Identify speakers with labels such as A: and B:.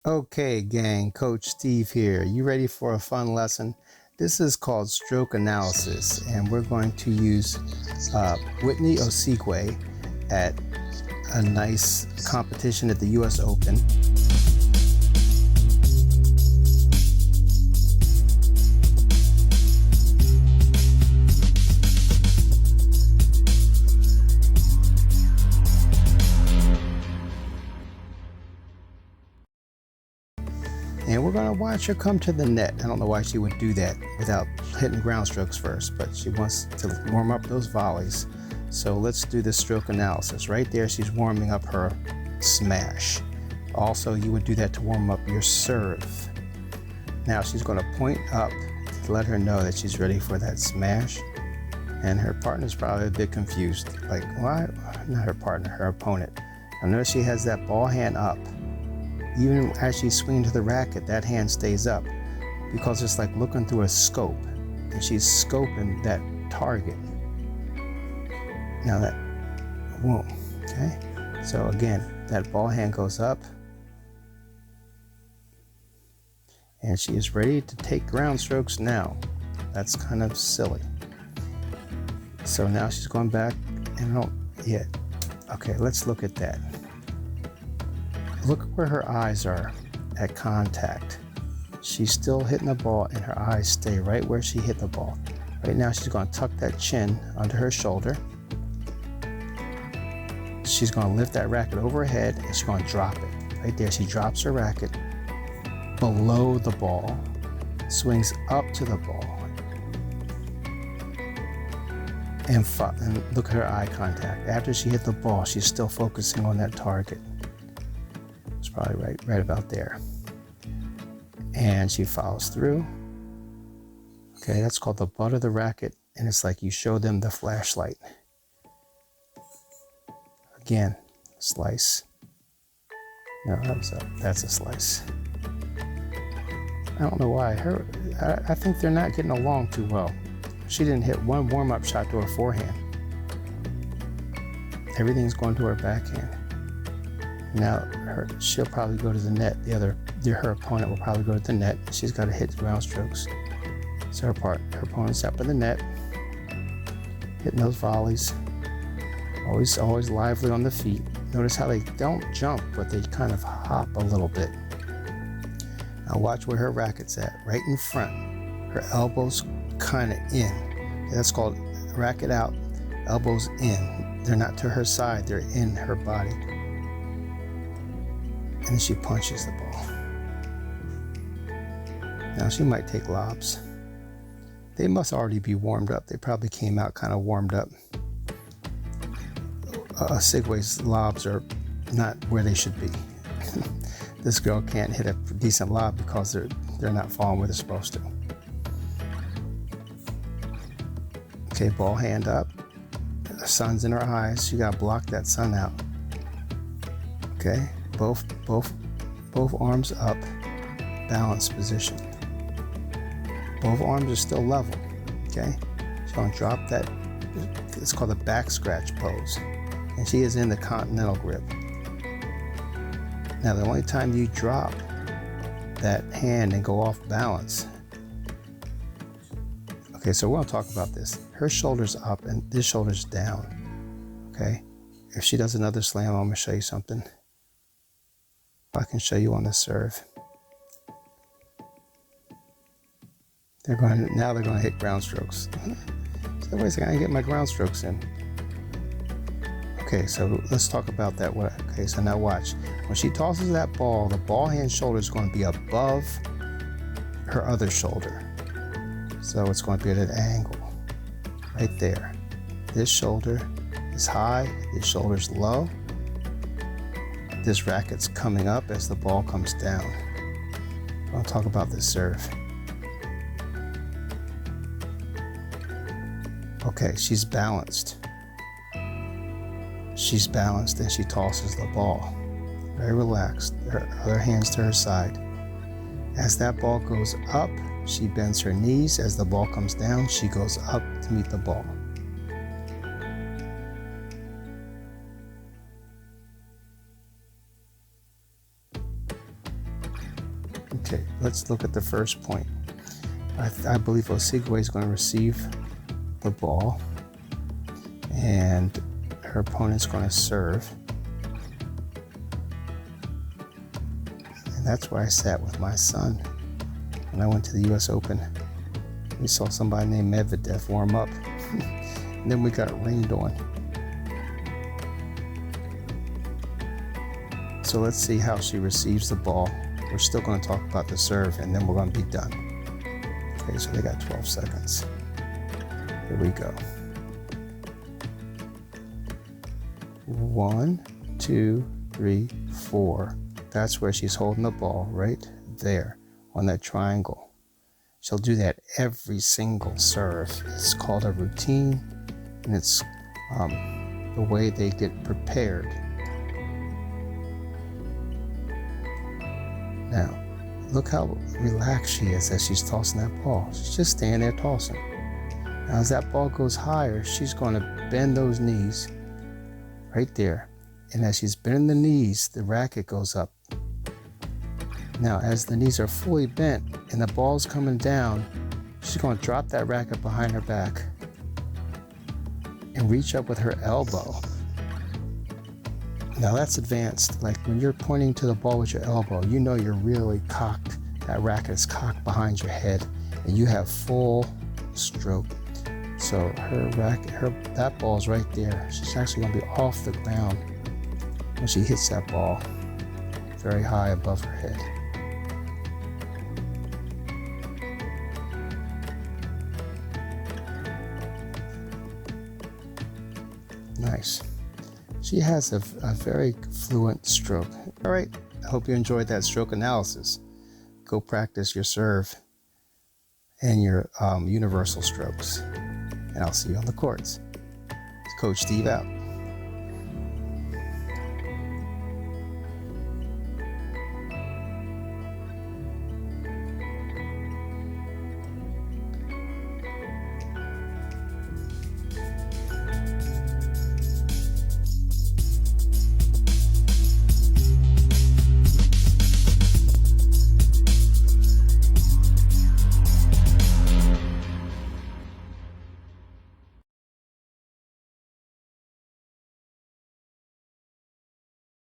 A: Okay, gang, Coach Steve here. You ready for a fun lesson? This is called stroke analysis, and we're going to use Whitney Osigwe at a nice competition at the US Open. And we're going to watch her come to the net. I don't know why she would do that without hitting ground strokes first, but she wants to warm up those volleys. So let's do the stroke analysis. Right there, she's warming up her smash. Also, you would do that to warm up your serve. Now she's going to point up to let her know that she's ready for that smash. And her partner's probably a bit confused. Like, why? Not her partner, her opponent. I notice she has that ball hand up. Even as she's swinging to the racket, that hand stays up because it's like looking through a scope, and she's scoping that target. Now that, boom, okay? So again, that ball hand goes up, and she is ready to take ground strokes now. That's kind of silly. So now she's going back, and okay, let's look at that. Look where her eyes are at contact. She's still hitting the ball and her eyes stay right where she hit the ball. Right now she's going to tuck that chin under her shoulder. She's going to lift that racket over her head and she's going to drop it. Right there, she drops her racket below the ball, swings up to the ball, and look at her eye contact. After she hit the ball, she's still focusing on that target. Probably right about there. And she follows through. Okay, that's called the butt of the racket, and it's like you show them the flashlight. Again, slice. No, that's a slice. I don't know why. I think they're not getting along too well. She didn't hit one warm-up shot to her forehand. Everything's going to her backhand. Now she'll probably go to the net. Her opponent will probably go to the net. She's got to hit ground strokes. So her opponent's up in the net, hitting those volleys. Always lively on the feet. Notice how they don't jump, but they kind of hop a little bit. Now watch where her racket's at, right in front. Her elbows kind of in. That's called racket out, elbows in. They're not to her side, they're in her body. And then she punches the ball. Now she might take lobs. They must already be warmed up. They probably came out kind of warmed up. Osigwe's lobs are not where they should be. This girl can't hit a decent lob because they're not falling where they're supposed to. Okay, ball hand up. The sun's in her eyes. She got to block that sun out. Okay. Both arms up, balanced position. Both arms are still level, okay? She's gonna drop that, it's called the back scratch pose. And she is in the continental grip. Now the only time you drop that hand and go off balance, okay, so we're gonna talk about this. Her shoulder's up and this shoulder's down, okay? If she does another slam, I'm gonna show you something. I can show you on the serve. Now they're going to hit ground strokes. So wait a second, I get my ground strokes in. Okay, so let's talk about that. Okay, so now watch. When she tosses that ball, the ball hand shoulder is going to be above her other shoulder. So it's going to be at an angle, right there. This shoulder is high, this shoulder's low. This racket's coming up as the ball comes down. I'll talk about this serve. Okay, she's balanced. She's balanced and she tosses the ball. Very relaxed, her other hand's to her side. As that ball goes up, she bends her knees. As the ball comes down, she goes up to meet the ball. Okay, let's look at the first point. I believe Osigwe is going to receive the ball, and her opponent's going to serve. And that's where I sat with my son when I went to the US Open. We saw somebody named Medvedev warm up, and then we got rained on. So let's see how she receives the ball. We're still going to talk about the serve, and then we're going to be done. Okay, so they got 12 seconds. Here we go. 1, 2, 3, 4. That's where she's holding the ball, right there on that triangle. She'll do that every single serve. It's called a routine, and it's the way they get prepared. Now, look how relaxed she is as she's tossing that ball. She's just standing there tossing. Now, as that ball goes higher, she's going to bend those knees right there. And as she's bending the knees, the racket goes up. Now, as the knees are fully bent and the ball's coming down, she's going to drop that racket behind her back and reach up with her elbow. Now that's advanced. Like when you're pointing to the ball with your elbow, you know you're really cocked. That racket is cocked behind your head and you have full stroke. So that ball's right there. She's actually going to be off the ground when she hits that ball very high above her head. Nice. She has a very fluent stroke. All right, I hope you enjoyed that stroke analysis. Go practice your serve and your universal strokes. And I'll see you on the courts. It's Coach Steve out.